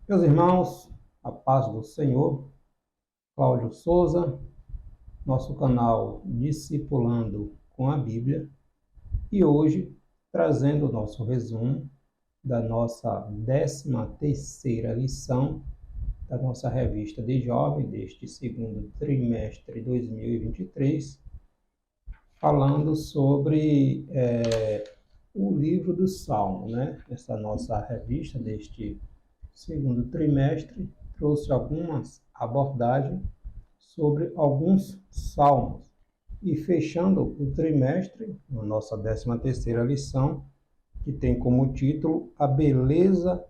Meus irmãos, a paz do Senhor, Cláudio Souza, nosso canal Discipulando com a Bíblia, e hoje trazendo o nosso resumo da nossa 13ª lição da nossa revista de jovem deste segundo trimestre de 2023, falando sobre o livro do Salmo, né? Essa nossa revista deste segundo trimestre trouxe algumas abordagens sobre alguns salmos. E fechando o trimestre, na nossa 13ª lição, que tem como título A Beleza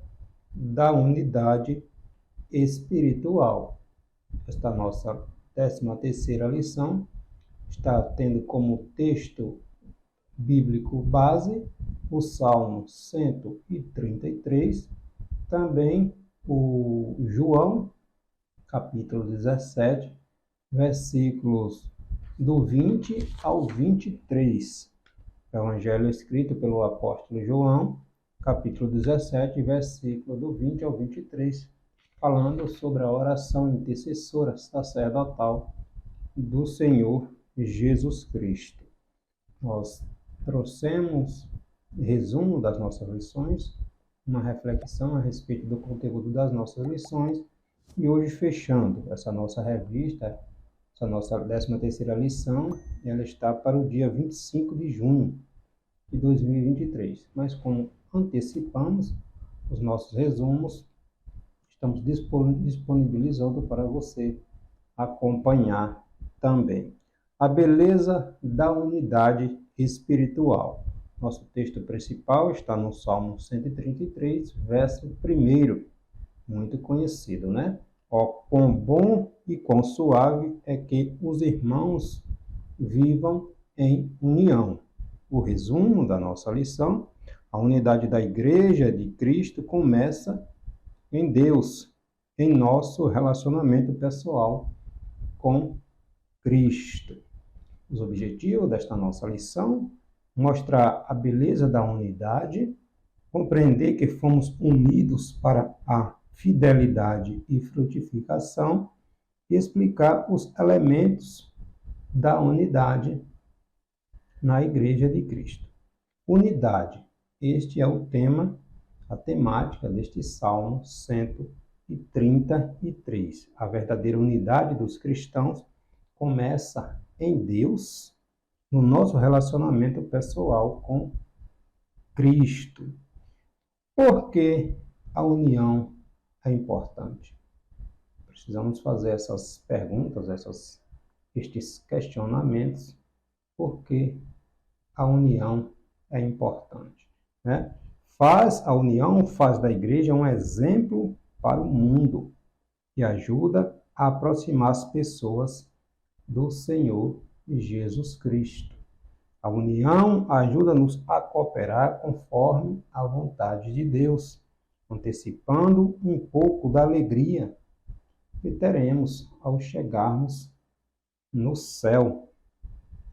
da Unidade Espiritual. Esta nossa 13ª lição está tendo como texto bíblico base o Salmo 133, também o João, capítulo 17, versículos do 20 ao 23. Evangelho escrito pelo apóstolo João, capítulo 17, versículo do 20 ao 23, falando sobre a oração intercessora sacerdotal do Senhor Jesus Cristo. Nós trouxemos resumo das nossas lições, uma reflexão a respeito do conteúdo das nossas lições, e hoje fechando essa nossa revista, essa nossa 13ª lição, ela está para o dia 25 de junho de 2023. Mas como antecipamos os nossos resumos, estamos disponibilizando para você acompanhar também. A beleza da unidade espiritual. Nosso texto principal está no Salmo 133, verso 1, muito conhecido, né? Ó, quão bom e quão suave é que os irmãos vivam em união. O resumo da nossa lição: a unidade da Igreja de Cristo começa em Deus, em nosso relacionamento pessoal com Cristo. Os objetivos desta nossa lição: mostrar a beleza da unidade, compreender que fomos unidos para a fidelidade e frutificação, e explicar os elementos da unidade na Igreja de Cristo. Unidade. Este é o tema, a temática deste Salmo 133. A verdadeira unidade dos cristãos começa em Deus, no nosso relacionamento pessoal com Cristo. Por que a união é importante? Precisamos fazer essas perguntas, estes questionamentos. Por que a união é importante, né? A união faz da igreja um exemplo para o mundo e ajuda a aproximar as pessoas do Senhor Jesus Cristo. A união ajuda-nos a cooperar conforme a vontade de Deus, antecipando um pouco da alegria que teremos ao chegarmos no céu.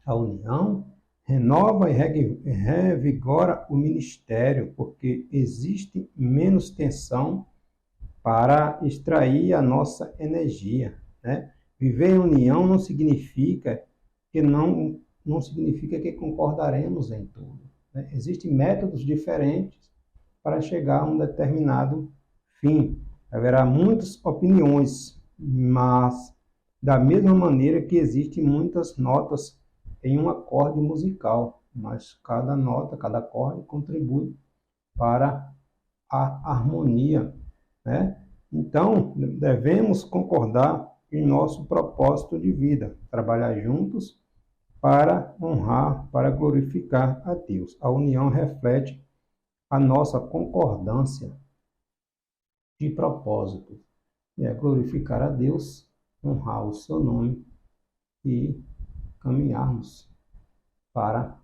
A união renova e revigora o ministério, porque existe menos tensão para extrair a nossa energia, né? Viver em união não significa que concordaremos em tudo, né? Existem métodos diferentes para chegar a um determinado fim. Haverá muitas opiniões, mas da mesma maneira que existem muitas notas em um acorde musical, mas cada nota, cada acorde contribui para a harmonia, né? Então, devemos concordar em nosso propósito de vida, trabalhar juntos para honrar, para glorificar a Deus. A união reflete a nossa concordância de propósito, é glorificar a Deus, honrar o seu nome e caminharmos para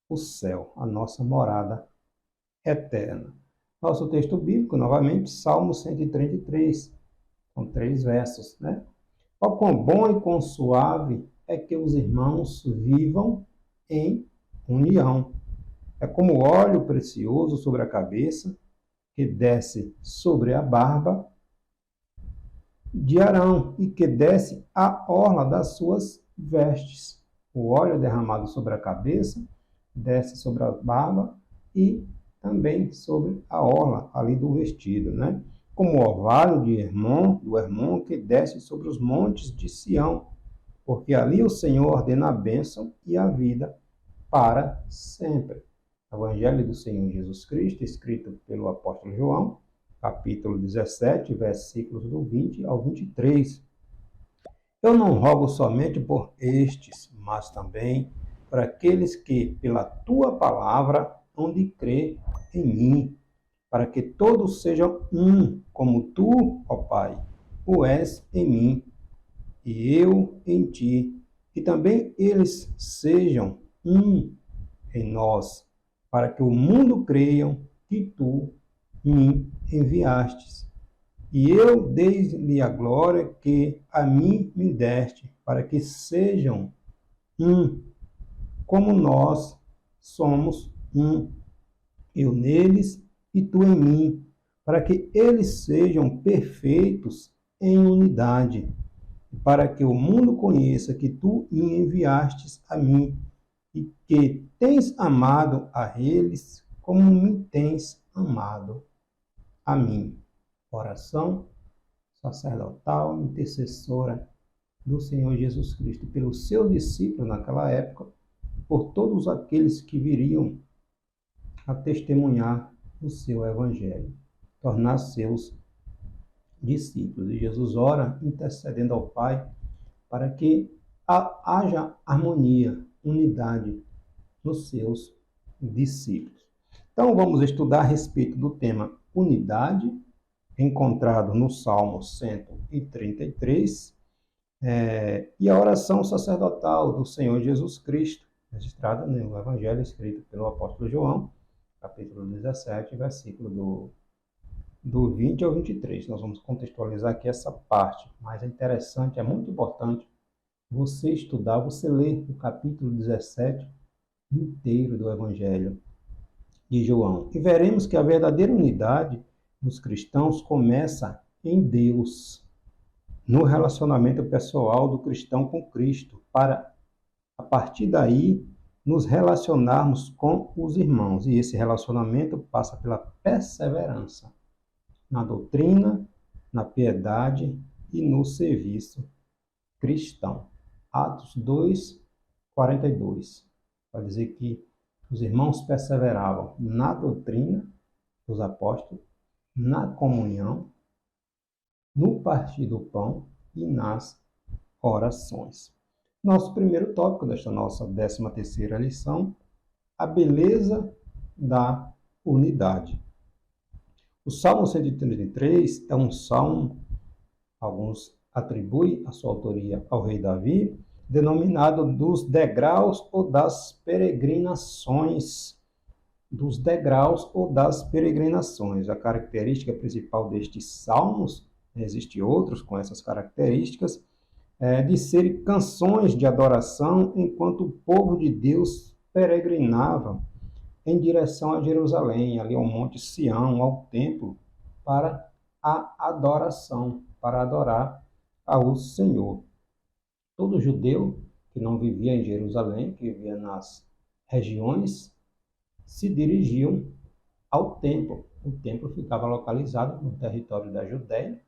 o céu, a nossa morada eterna. Nosso texto bíblico, novamente, Salmo 133, com 3 versos, né? Ó, quão bom e quão suave é que os irmãos vivam em união. É como óleo precioso sobre a cabeça, que desce sobre a barba de Arão e que desce a orla das suas vestes. O óleo derramado sobre a cabeça desce sobre a barba e também sobre a orla ali do vestido, né? Como o orvalho de Hermon, do Hermon que desce sobre os montes de Sião, porque ali o Senhor ordena a bênção e a vida para sempre. Evangelho do Senhor Jesus Cristo, escrito pelo apóstolo João, capítulo 17, versículos do 20 ao 23. Eu não rogo somente por estes, mas também por aqueles que, pela tua palavra, hão de crer em mim, para que todos sejam um, como tu, ó Pai, o és em mim, e eu em ti, e também eles sejam um em nós, para que o mundo creiam que tu me enviastes. E eu dei-lhe a glória que a mim me deste, para que sejam um, como nós somos um, eu neles e tu em mim, para que eles sejam perfeitos em unidade, para que o mundo conheça que tu me enviastes a mim e que tens amado a eles como me tens amado a mim. Oração sacerdotal, intercessora do Senhor Jesus Cristo, pelos seus discípulos naquela época, por todos aqueles que viriam a testemunhar o seu evangelho, tornar seus discípulos. E Jesus ora intercedendo ao Pai para que haja harmonia, unidade nos seus discípulos. Então vamos estudar a respeito do tema unidade, encontrado no Salmo 133, e a oração sacerdotal do Senhor Jesus Cristo, registrada no Evangelho escrito pelo apóstolo João, capítulo 17, versículo do 20 ao 23. Nós vamos contextualizar aqui essa parte, mas é interessante, é muito importante você estudar, você ler o capítulo 17 inteiro do Evangelho de João. E veremos que a verdadeira unidade dos cristãos começa em Deus, no relacionamento pessoal do cristão com Cristo, para, a partir daí, nos relacionarmos com os irmãos. E esse relacionamento passa pela perseverança na doutrina, na piedade e no serviço cristão. Atos 2, 42. Vai dizer que os irmãos perseveravam na doutrina dos apóstolos, na comunhão, no partir do pão e nas orações. Nosso primeiro tópico desta nossa 13ª lição, a beleza da unidade. O Salmo 133 é um salmo, alguns atribuem a sua autoria ao rei Davi, denominado dos degraus ou das peregrinações. Dos degraus ou das peregrinações. A característica principal destes salmos, existem outros com essas características, é de serem canções de adoração enquanto o povo de Deus peregrinava em direção a Jerusalém, ali ao Monte Sião, ao templo, para a adoração, para adorar ao Senhor. Todo judeu que não vivia em Jerusalém, que vivia nas regiões, se dirigiam ao templo. O templo ficava localizado no território da Judéia,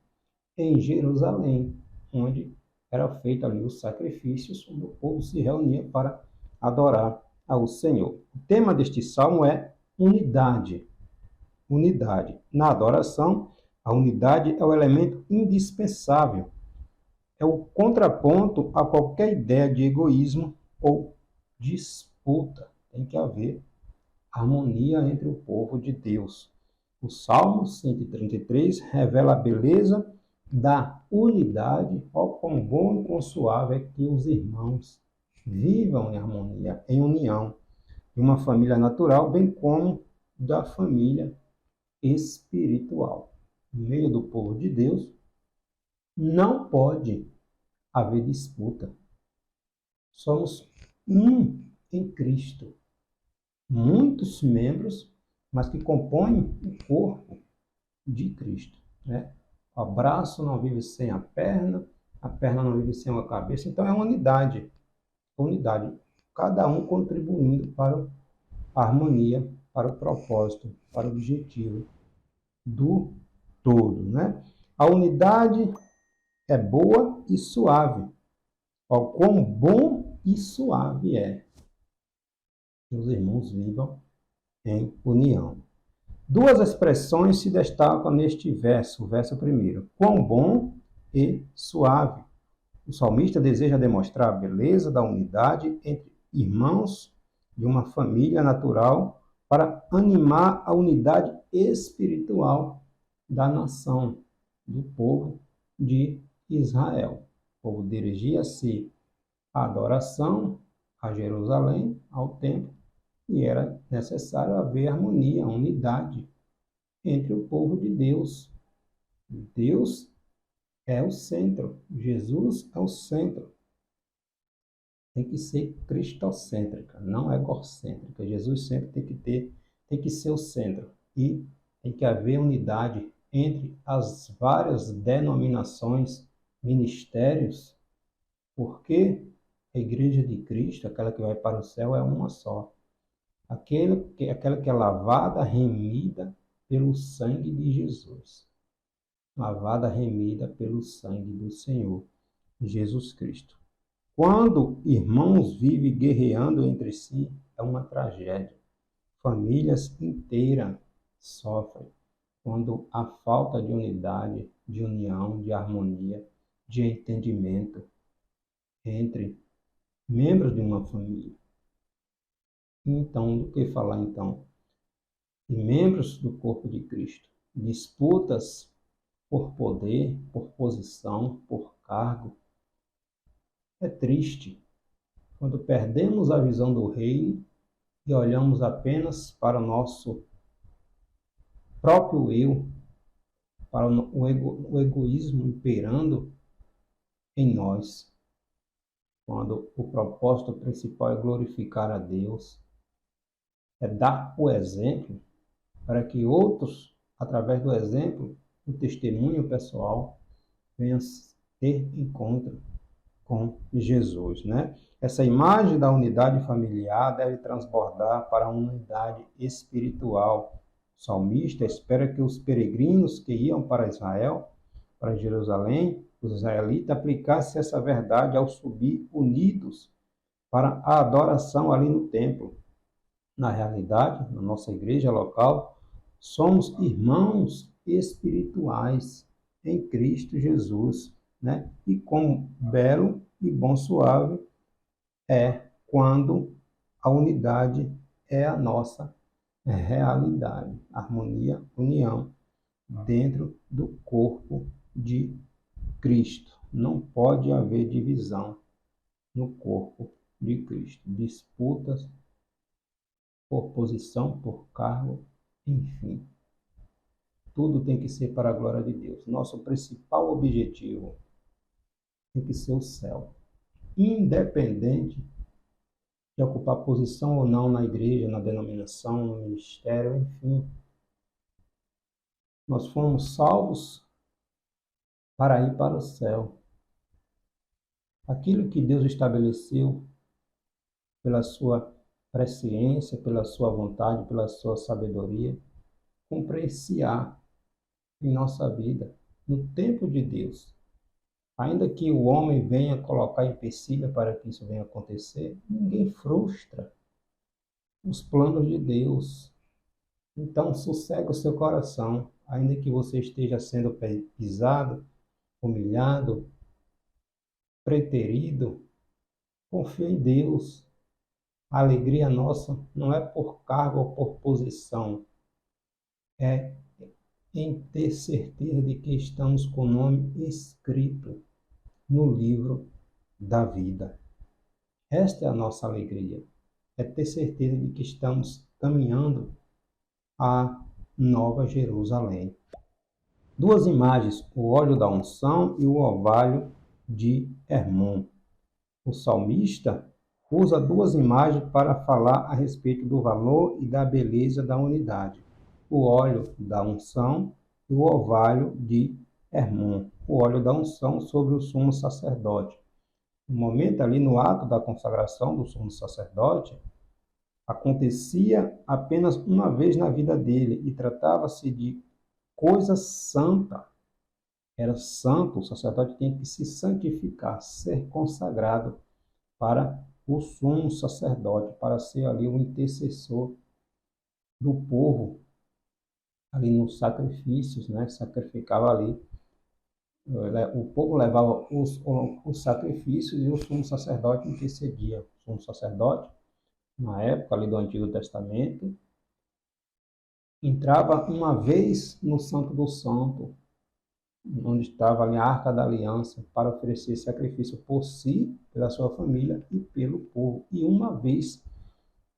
em Jerusalém, onde eram feitos ali os sacrifícios, onde o povo se reunia para adorar ao Senhor. O tema deste salmo é unidade. Unidade. Na adoração, a unidade é o elemento indispensável. É o contraponto a qualquer ideia de egoísmo ou disputa. Tem que haver harmonia entre o povo de Deus. O Salmo 133 revela a beleza da unidade, ó quão bom e quão suave é que os irmãos vivam em harmonia, em união, de uma família natural, bem como da família espiritual. No meio do povo de Deus, não pode haver disputa. Somos um em Cristo. Muitos membros, mas que compõem o corpo de Cristo, né? O braço não vive sem a perna não vive sem uma cabeça. Então é uma unidade, unidade. Cada um contribuindo para a harmonia, para o propósito, para o objetivo do todo, né? A unidade é boa e suave. Ó, quão bom e suave é que os irmãos vivam em união. Duas expressões se destacam neste verso, o verso primeiro. Quão bom e suave. O salmista deseja demonstrar a beleza da unidade entre irmãos de uma família natural para animar a unidade espiritual da nação, do povo de Israel. O povo dirigia-se à adoração a Jerusalém, ao templo, e era necessário haver harmonia, unidade entre o povo de Deus. Deus é o centro, Jesus é o centro. Tem que ser cristocêntrica, não egocêntrica. Jesus sempre tem que ser o centro. E tem que haver unidade entre as várias denominações, ministérios, porque a Igreja de Cristo, aquela que vai para o céu, é uma só. Aquela que é lavada, remida pelo sangue de Jesus. Lavada, remida pelo sangue do Senhor Jesus Cristo. Quando irmãos vivem guerreando entre si, é uma tragédia. Famílias inteiras sofrem quando há falta de unidade, de união, de harmonia, de entendimento entre membros de uma família. Então, do que falar então? De membros do corpo de Cristo. Disputas por poder, por posição, por cargo. É triste quando perdemos a visão do reino e olhamos apenas para o nosso próprio eu, para o egoísmo imperando em nós, quando o propósito principal é glorificar a Deus, é dar o exemplo para que outros, através do exemplo, do testemunho pessoal, venham ter encontro com Jesus, né? Essa imagem da unidade familiar deve transbordar para a unidade espiritual. O salmista espera que os peregrinos que iam para Israel, para Jerusalém, os israelitas aplicassem essa verdade ao subir unidos para a adoração ali no templo. Na realidade, na nossa igreja local, somos irmãos espirituais em Cristo Jesus, né? E quão belo e bom suave é quando a unidade é a nossa realidade, harmonia, união dentro do corpo de Cristo. Não pode haver divisão no corpo de Cristo, disputas por posição, por cargo, enfim. Tudo tem que ser para a glória de Deus. Nosso principal objetivo tem que ser o céu. Independente de ocupar posição ou não na igreja, na denominação, no ministério, enfim. Nós fomos salvos para ir para o céu. Aquilo que Deus estabeleceu pela sua presciência, pela sua vontade, pela sua sabedoria, cumprir-se-á em nossa vida, no tempo de Deus. Ainda que o homem venha colocar empecilho para que isso venha acontecer, ninguém frustra os planos de Deus. Então, sossega o seu coração, ainda que você esteja sendo pisado, humilhado, preterido, confie em Deus. A alegria nossa não é por cargo ou por posição, é em ter certeza de que estamos com o nome escrito no livro da vida. Esta é a nossa alegria, é ter certeza de que estamos caminhando à Nova Jerusalém. Duas imagens, o óleo da unção e o orvalho de Hermon. O salmista usa duas imagens para falar a respeito do valor e da beleza da unidade. O óleo da unção e o orvalho de Hermon, o óleo da unção sobre o sumo sacerdote. No momento ali, no ato da consagração do sumo sacerdote, acontecia apenas uma vez na vida dele e tratava-se de coisa santa. Era santo, o sacerdote tinha que se santificar, ser consagrado para o sumo sacerdote, para ser ali o intercessor do povo, ali nos sacrifícios, né? Sacrificava ali, o povo levava os sacrifícios e o sumo sacerdote intercedia. O sumo sacerdote, na época ali do Antigo Testamento, entrava uma vez no Santo do Santo, onde estava ali a Arca da Aliança, para oferecer sacrifício por si, pela sua família e pelo povo, e uma vez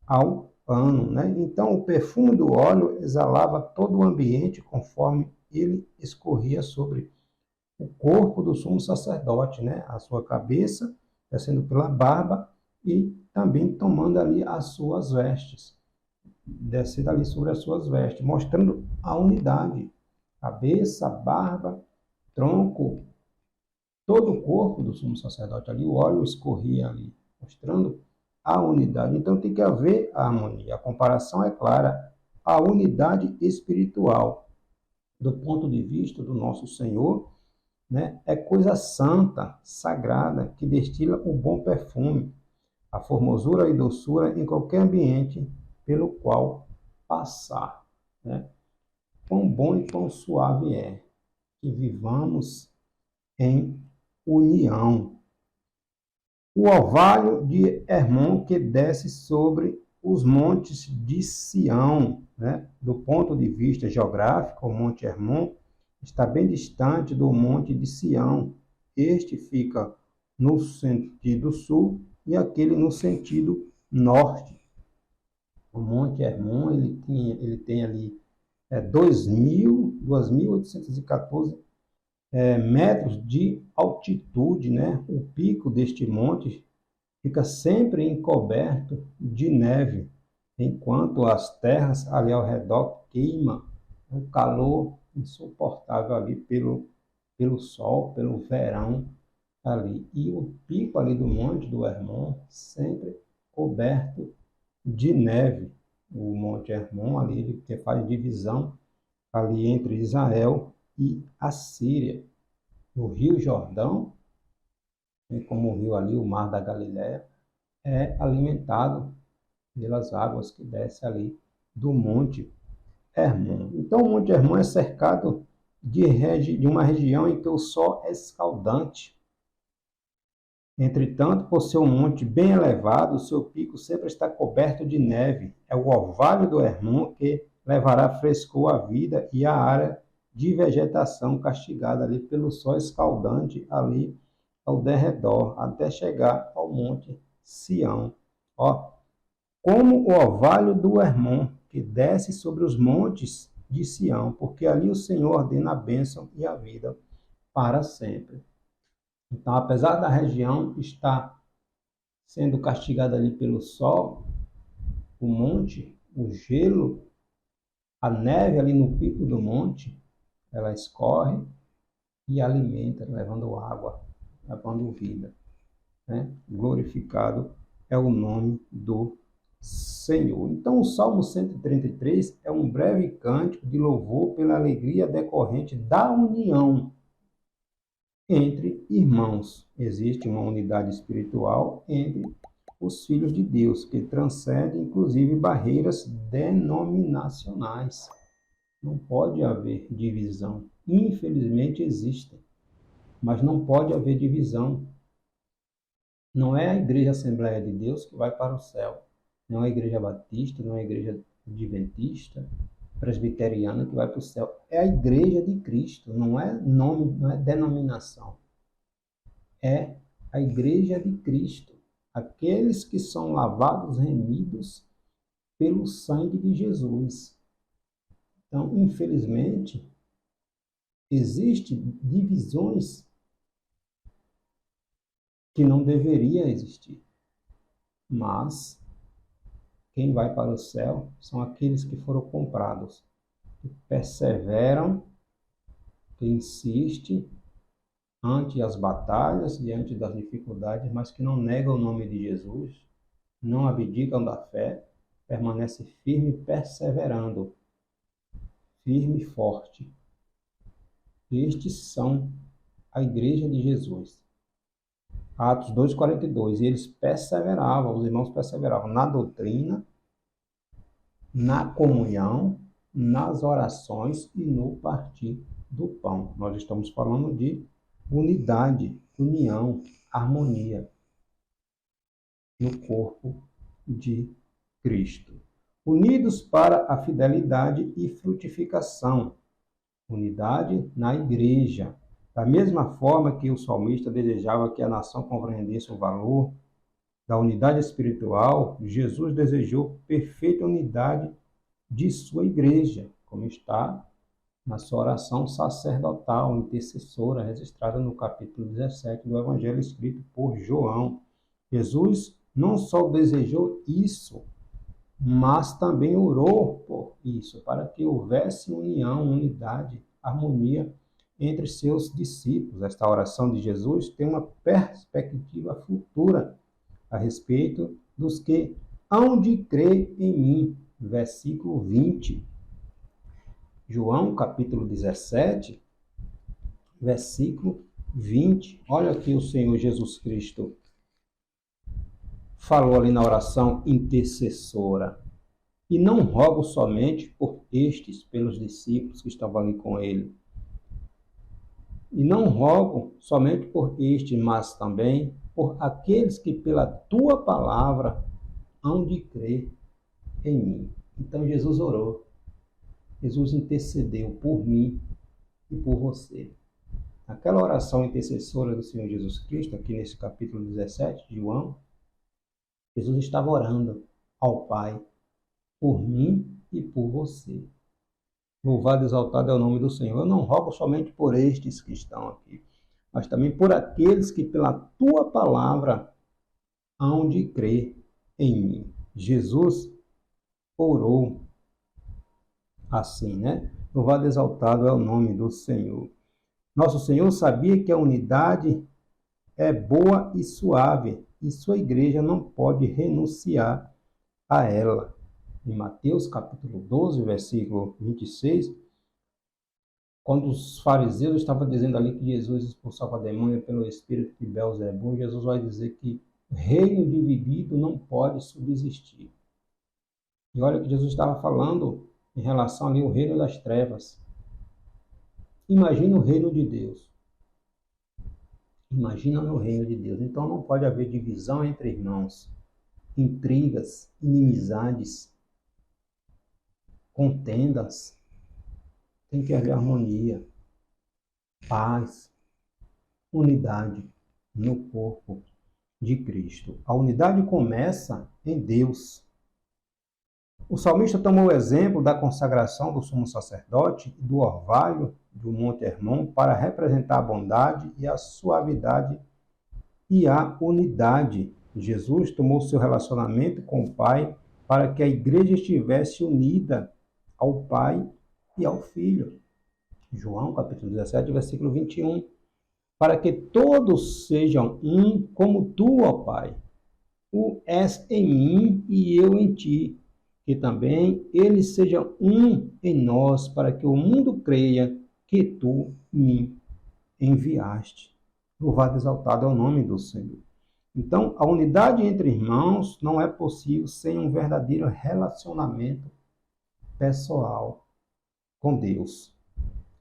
ao ano, né? Então, o perfume do óleo exalava todo o ambiente conforme ele escorria sobre o corpo do sumo sacerdote, né? A sua cabeça, descendo pela barba e também tomando ali as suas vestes, descendo ali sobre as suas vestes, mostrando a unidade. Cabeça, barba, tronco, todo o corpo do sumo sacerdote ali, o óleo escorria ali, mostrando a unidade. Então tem que haver a harmonia. A comparação é clara. A unidade espiritual, do ponto de vista do nosso Senhor, né, é coisa santa, sagrada, que destila o bom perfume, a formosura e doçura em qualquer ambiente pelo qual passar. Né? Quão bom e quão suave é que vivamos em união. O orvalho de Hermon que desce sobre os montes de Sião, né? Do ponto de vista geográfico, o Monte Hermon está bem distante do Monte de Sião. Este fica no sentido sul e aquele no sentido norte. O Monte Hermon ele tem ali 2.814 metros de altitude, né? O pico deste monte fica sempre encoberto de neve, enquanto as terras ali ao redor queimam, o calor insuportável ali pelo sol, pelo verão ali. E o pico ali do Monte do Hermon sempre coberto de neve. O Monte Hermon ali, ele que faz divisão ali entre Israel e a Síria. No Rio Jordão, como o rio ali, o Mar da Galileia, é alimentado pelas águas que descem ali do Monte Hermon. Então, o Monte Hermon é cercado de uma região em que o sol é escaldante. Entretanto, por ser um monte bem elevado, o seu pico sempre está coberto de neve. É o orvalho do Hermon que levará frescor à vida e à área de vegetação castigada ali pelo sol escaldante ali ao derredor, até chegar ao Monte Sião. Ó, como o orvalho do Hermon, que desce sobre os montes de Sião, porque ali o Senhor ordena a bênção e a vida para sempre. Então, apesar da região estar sendo castigada ali pelo sol, o monte, o gelo, a neve ali no pico do monte, ela escorre e alimenta, levando água, levando vida. Né? Glorificado é o nome do Senhor. Então, o Salmo 133 é um breve cântico de louvor pela alegria decorrente da união entre irmãos. Existe uma unidade espiritual entre os filhos de Deus, que transcende inclusive barreiras denominacionais. Não pode haver divisão. Infelizmente existem, mas não pode haver divisão. Não é a Igreja Assembleia de Deus que vai para o céu. Não é a Igreja Batista, não é a Igreja Adventista, Presbiteriana que vai para o céu. É a Igreja de Cristo, não é nome, não é denominação. É a Igreja de Cristo. Aqueles que são lavados, remidos pelo sangue de Jesus. Então, infelizmente, existem divisões que não deveria existir. Mas quem vai para o céu são aqueles que foram comprados, que perseveram que insiste ante as batalhas, diante das dificuldades, mas que não negam o nome de Jesus, não abdicam da fé, permanece firme, perseverando, firme e forte. Estes são a igreja de Jesus. Atos 2,42. E eles perseveravam, os irmãos perseveravam na doutrina, na comunhão, nas orações e no partir do pão. Nós estamos falando de unidade, união, harmonia no corpo de Cristo. Unidos para a fidelidade e frutificação. Unidade na igreja. Da mesma forma que o salmista desejava que a nação compreendesse o valor da unidade espiritual, Jesus desejou perfeita unidade de sua igreja, como está na sua oração sacerdotal, intercessora, registrada no capítulo 17 do Evangelho escrito por João. Jesus não só desejou isso, mas também orou por isso, para que houvesse união, unidade, harmonia entre seus discípulos. Esta oração de Jesus tem uma perspectiva futura a respeito dos que hão de crer em mim. Versículo 20. João, capítulo 17, versículo 20. Olha aqui o Senhor Jesus Cristo falou ali na oração intercessora. E não rogo somente por estes, pelos discípulos que estavam ali com ele. E não rogo somente por estes, mas também por aqueles que pela tua palavra hão de crer em mim. Então Jesus orou. Jesus intercedeu por mim e por você. Aquela oração intercessora do Senhor Jesus Cristo, aqui nesse capítulo 17 de João, Jesus estava orando ao Pai por mim e por você. Louvado e exaltado é o nome do Senhor. Eu não rogo somente por estes que estão aqui, mas também por aqueles que pela tua palavra hão de crer em mim. Jesus orou assim, né? Louvado e exaltado é o nome do Senhor. Nosso Senhor sabia que a unidade é boa e suave, e sua igreja não pode renunciar a ela. Em Mateus capítulo 12, versículo 26, quando os fariseus estavam dizendo ali que Jesus expulsava demônio pelo espírito de Beelzebul, Jesus vai dizer que o reino dividido não pode subsistir. E olha que Jesus estava falando em relação ali ao reino das trevas. Imagina o reino de Deus. Imagina no reino de Deus. Então não pode haver divisão entre irmãos, intrigas, inimizades, contendas. Tem que haver harmonia, paz, unidade no corpo de Cristo. A unidade começa em Deus. O salmista tomou o exemplo da consagração do sumo sacerdote e do orvalho do Monte Hermon para representar a bondade e a suavidade e a unidade. Jesus tomou seu relacionamento com o Pai para que a igreja estivesse unida ao Pai e ao Filho. João, capítulo 17, versículo 21. Para que todos sejam um como tu, ó Pai. O és em mim e eu em ti. Que também eles sejam um em nós, para que o mundo creia que tu me enviaste. Louvado e exaltado é o nome do Senhor. Então, a unidade entre irmãos não é possível sem um verdadeiro relacionamento pessoal com Deus.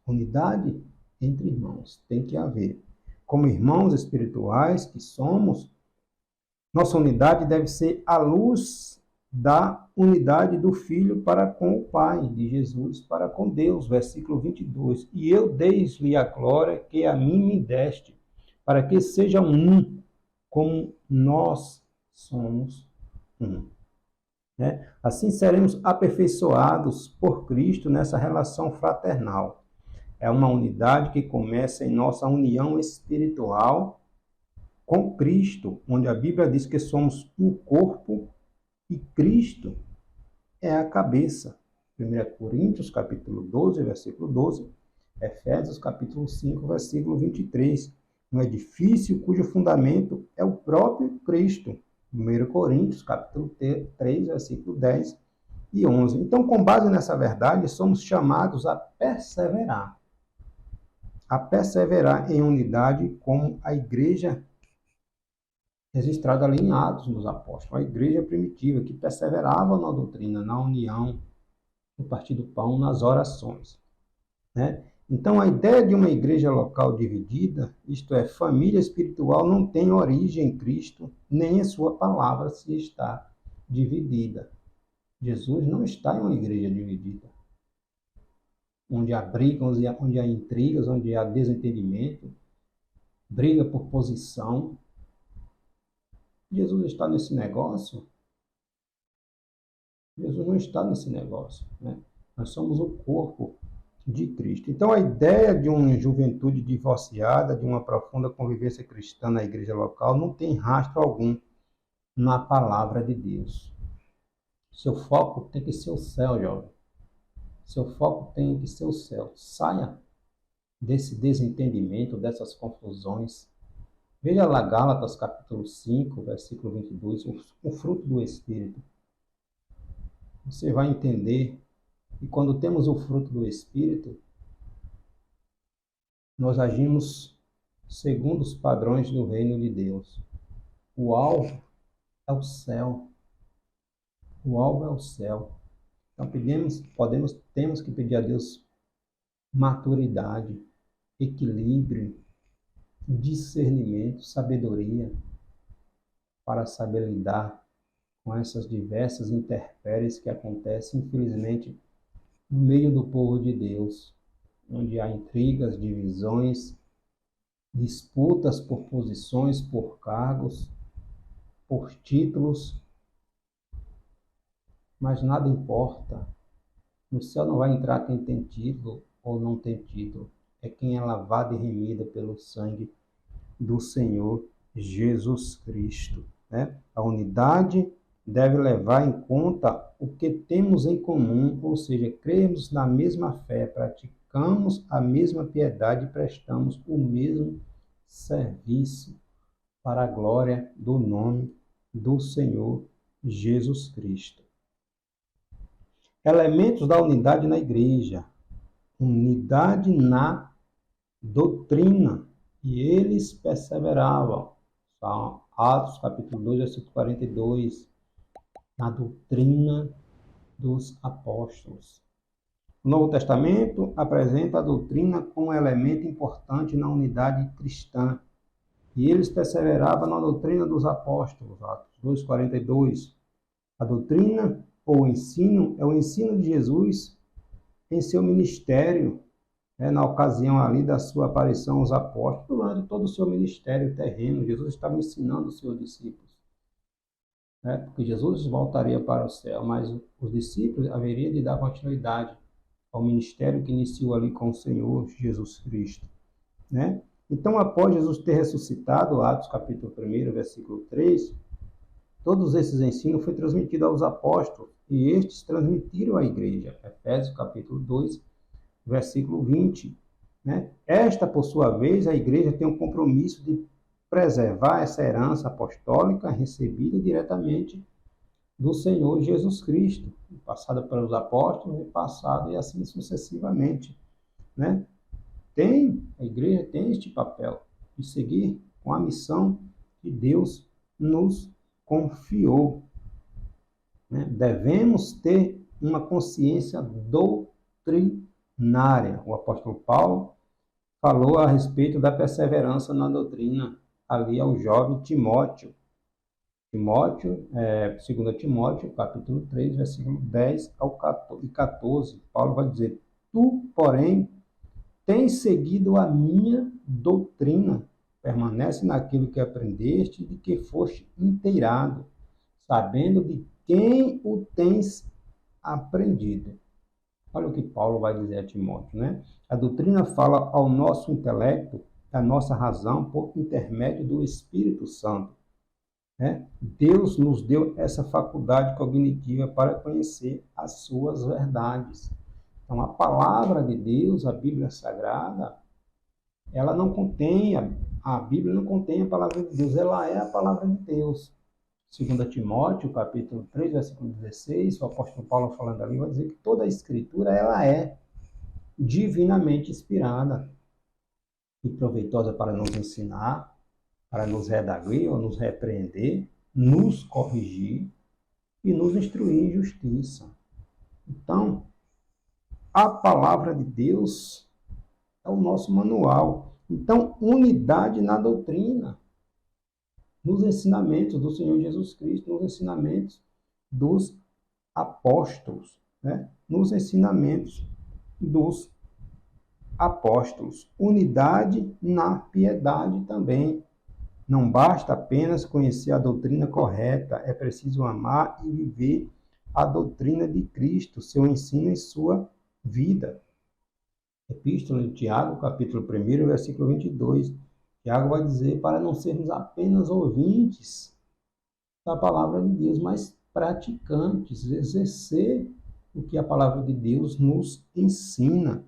Unidade entre irmãos tem que haver. Como irmãos espirituais que somos, nossa unidade deve ser à luz da unidade do Filho para com o Pai, de Jesus para com Deus. Versículo 22. E eu dei-lhe a glória que a mim me deste, para que sejam um, como nós somos um. Né? Assim seremos aperfeiçoados por Cristo nessa relação fraternal. É uma unidade que começa em nossa união espiritual com Cristo, onde a Bíblia diz que somos um corpo e Cristo é a cabeça. 1 Coríntios, capítulo 12, versículo 12, Efésios capítulo 5, versículo 23. Um edifício cujo fundamento é o próprio Cristo. 1 Coríntios capítulo 3, versículo 10 e 11. Então, com base nessa verdade, somos chamados a perseverar em unidade como a igreja registrada ali em Atos dos Apóstolos, a igreja primitiva que perseverava na doutrina, na união, no partir do pão, nas orações, né? Então, a ideia de uma igreja local dividida, isto é, família espiritual, não tem origem em Cristo, nem em sua palavra se está dividida. Jesus não está em uma igreja dividida, onde há brigas, onde há intrigas, onde há desentendimento, briga por posição. Jesus está nesse negócio? Jesus não está nesse negócio, né? Nós somos o corpo de Cristo. Então, a ideia de uma juventude divorciada, de uma profunda convivência cristã na igreja local, não tem rastro algum na palavra de Deus. Seu foco tem que ser o céu, jovem. Seu foco tem que ser o céu. Saia desse desentendimento, dessas confusões. Veja lá Gálatas capítulo 5, versículo 22, o fruto do Espírito. Você vai entender que quando temos o fruto do Espírito, nós agimos segundo os padrões do reino de Deus. O alvo é o céu. O alvo é o céu. Então temos que pedir a Deus maturidade, equilíbrio, discernimento, sabedoria, para saber lidar com essas diversas intempéries que acontecem, infelizmente, no meio do povo de Deus, onde há intrigas, divisões, disputas por posições, por cargos, por títulos, mas nada importa. No céu não vai entrar quem tem título ou não tem título, é quem é lavado e remido pelo sangue do Senhor Jesus Cristo, né? A unidade deve levar em conta o que temos em comum, ou seja, cremos na mesma fé, praticamos a mesma piedade e prestamos o mesmo serviço para a glória do nome do Senhor Jesus Cristo. Elementos da unidade na igreja. Unidade na doutrina. E eles perseveravam. Atos capítulo 2, versículo 42. Na doutrina dos apóstolos. O Novo Testamento apresenta a doutrina como elemento importante na unidade cristã. E eles perseveravam na doutrina dos apóstolos. Atos 2, 42. A doutrina ou ensino é o ensino de Jesus em seu ministério, na ocasião ali da sua aparição aos apóstolos, durante todo o seu ministério terreno. Jesus estava ensinando os seus discípulos, porque Jesus voltaria para o céu, mas os discípulos haveriam de dar continuidade ao ministério que iniciou ali com o Senhor Jesus Cristo, né? Então, após Jesus ter ressuscitado, Atos capítulo 1, versículo 3, todos esses ensinos foram transmitidos aos apóstolos e estes transmitiram à igreja. Efésios capítulo 2, versículo 20. Né? Esta, por sua vez, a igreja tem um compromisso de preservar essa herança apostólica recebida diretamente do Senhor Jesus Cristo, passada pelos apóstolos, repassada e assim sucessivamente. Né? A igreja tem este papel de seguir com a missão que Deus nos confiou. Né? Devemos ter uma consciência doutrinária. O apóstolo Paulo falou a respeito da perseverança na doutrina ali ao jovem Timóteo. 2 Timóteo, capítulo 3, versículo 10 ao 14. Paulo vai dizer: tu, porém, tens seguido a minha doutrina, permanece naquilo que aprendeste e de que foste inteirado, sabendo de quem o tens aprendido. Olha o que Paulo vai dizer a Timóteo, né? A doutrina fala ao nosso intelecto, à nossa razão, por intermédio do Espírito Santo. Né? Deus nos deu essa faculdade cognitiva para conhecer as suas verdades. Então, a palavra de Deus, a Bíblia Sagrada, ela não contém, a Bíblia não contém a palavra de Deus, ela é a palavra de Deus. 2 Timóteo, capítulo 3, versículo 16, o apóstolo Paulo falando ali, vai dizer que toda a Escritura, ela é divinamente inspirada e proveitosa para nos ensinar, para nos redarguir ou nos repreender, nos corrigir e nos instruir em justiça. Então, a palavra de Deus é o nosso manual. Então, unidade na doutrina, nos ensinamentos do Senhor Jesus Cristo, nos ensinamentos dos apóstolos, né? Nos ensinamentos dos apóstolos. Unidade na piedade também. Não basta apenas conhecer a doutrina correta, é preciso amar e viver a doutrina de Cristo, seu ensino e sua vida. Epístola de Tiago, capítulo 1, versículo 22. Tiago vai dizer para não sermos apenas ouvintes da palavra de Deus, mas praticantes, exercer o que a palavra de Deus nos ensina.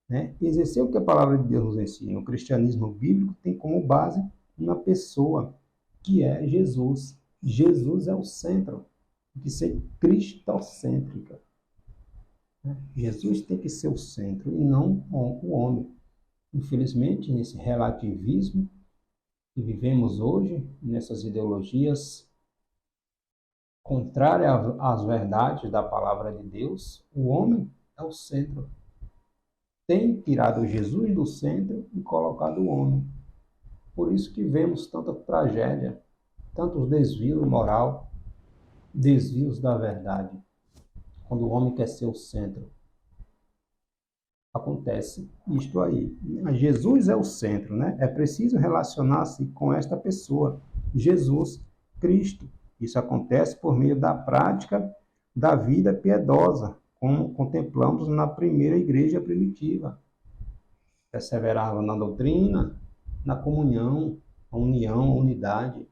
Né? Exercer o que a palavra de Deus nos ensina. O cristianismo bíblico tem como base uma pessoa, que é Jesus. Jesus é o centro. Tem que ser cristocêntrica. Jesus tem que ser o centro e não o homem. Infelizmente, nesse relativismo que vivemos hoje, nessas ideologias contrárias às verdades da palavra de Deus, o homem é o centro. Tem tirado Jesus do centro e colocado o homem. Por isso que vemos tanta tragédia, tantos desvios moral, desvios da verdade. Quando o homem quer ser o centro, acontece isto aí. Jesus é o centro, né? É preciso relacionar-se com esta pessoa, Jesus Cristo. Isso acontece por meio da prática da vida piedosa, como contemplamos na primeira igreja primitiva. Perseverava na doutrina, na comunhão, a união, a unidade,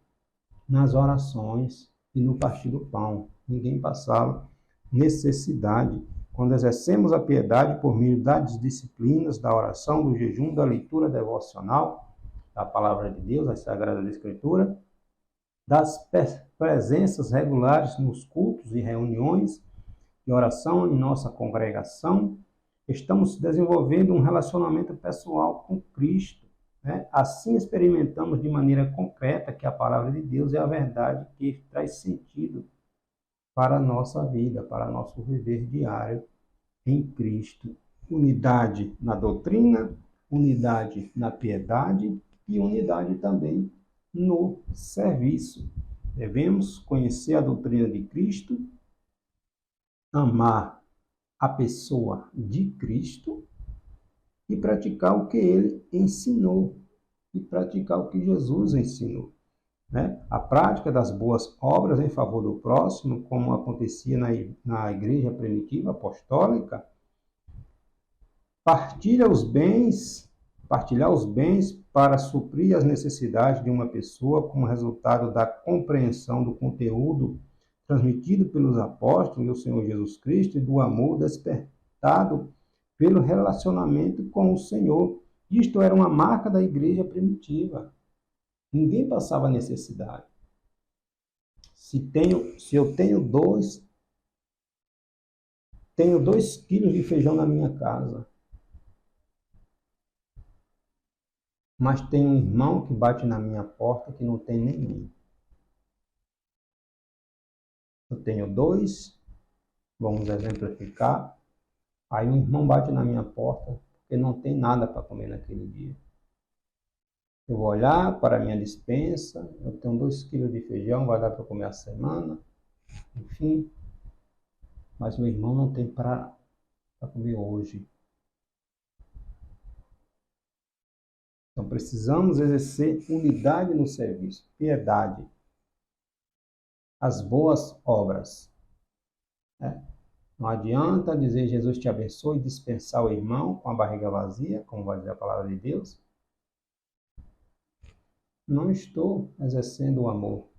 nas orações e no partir do pão. Ninguém passava necessidade. Quando exercemos a piedade por meio das disciplinas, da oração, do jejum, da leitura devocional, da palavra de Deus, da Sagrada Escritura, das presenças regulares nos cultos e reuniões de oração em nossa congregação, estamos desenvolvendo um relacionamento pessoal com Cristo. Né? Assim experimentamos de maneira concreta que a palavra de Deus é a verdade que traz sentido para a nossa vida, para nosso viver diário em Cristo. Unidade na doutrina, unidade na piedade e unidade também no serviço. Devemos conhecer a doutrina de Cristo, amar a pessoa de Cristo e praticar o que ele ensinou, e praticar o que Jesus ensinou. Né? A prática das boas obras em favor do próximo, como acontecia na igreja primitiva apostólica, partilhar os bens para suprir as necessidades de uma pessoa como resultado da compreensão do conteúdo transmitido pelos apóstolos e o Senhor Jesus Cristo e do amor despertado pelo relacionamento com o Senhor. Isto era uma marca da igreja primitiva. Ninguém passava necessidade. Se eu tenho 2 quilos de feijão na minha casa, mas tem um irmão que bate na minha porta que não tem nenhum. Eu tenho 2, vamos exemplificar. Aí um irmão bate na minha porta porque não tem nada para comer naquele dia. Eu vou olhar para a minha despensa, eu tenho 2 quilos de feijão, vai dar para comer a semana, enfim. Mas meu irmão não tem para comer hoje. Então precisamos exercer unidade no serviço, piedade, as boas obras. Né? Não adianta dizer Jesus te abençoe e dispensar o irmão com a barriga vazia, como vai dizer a palavra de Deus. Não estou exercendo o amor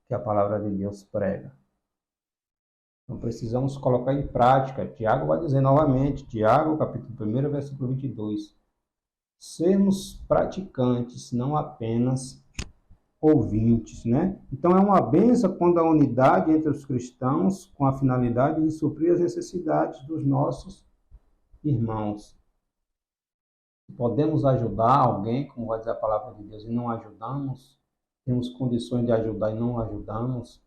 que a palavra de Deus prega. Então precisamos colocar em prática. Tiago vai dizer novamente, Tiago, capítulo 1, versículo 22. Sermos praticantes, não apenas ouvintes, né? Então é uma bênção quando a unidade entre os cristãos com a finalidade de suprir as necessidades dos nossos irmãos. Podemos ajudar alguém, como vai dizer a palavra de Deus, e não ajudamos, temos condições de ajudar e não ajudamos,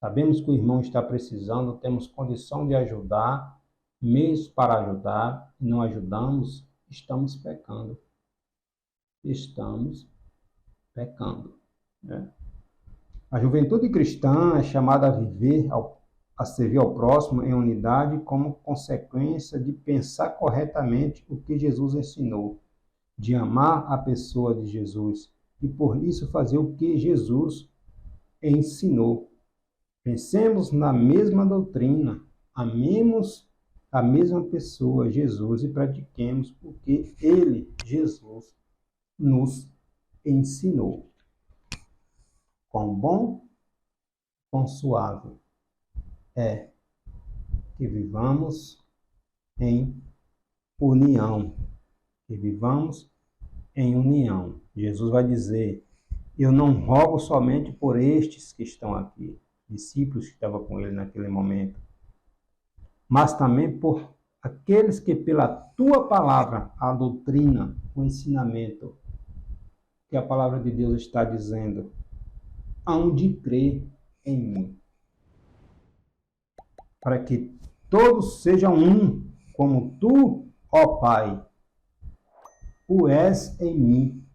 sabemos que o irmão está precisando, temos condição de ajudar, meios para ajudar e não ajudamos, estamos pecando. Estamos pecando, né? A juventude cristã é chamada a viver, a servir ao próximo em unidade como consequência de pensar corretamente o que Jesus ensinou, de amar a pessoa de Jesus e por isso fazer o que Jesus ensinou. Pensemos na mesma doutrina, amemos a mesma pessoa, Jesus, e pratiquemos o que ele, Jesus, nos ensinou. Quão bom, quão suave é que vivamos em união, que vivamos em união. Jesus vai dizer, eu não rogo somente por estes que estão aqui, discípulos que estavam com ele naquele momento, mas também por aqueles que pela tua palavra, a doutrina, o ensinamento que a palavra de Deus está dizendo, hão de crer em mim, para que todos sejam um, como tu, ó Pai, o és em mim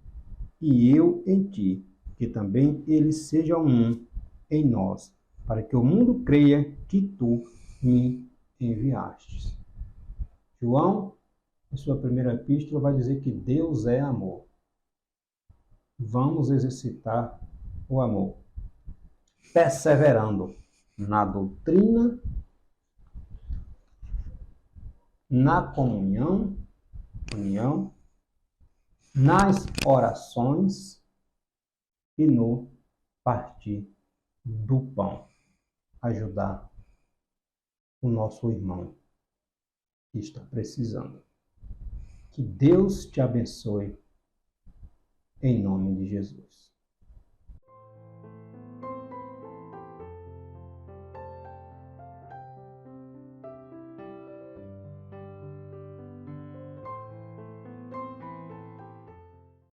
e eu em ti, que também eles sejam um em nós, para que o mundo creia que tu me enviastes. João, em sua primeira epístola, vai dizer que Deus é amor. Vamos exercitar o amor, perseverando na doutrina, na comunhão, nas orações e no partir do pão. Ajudar o nosso irmão que está precisando. Que Deus te abençoe, em nome de Jesus.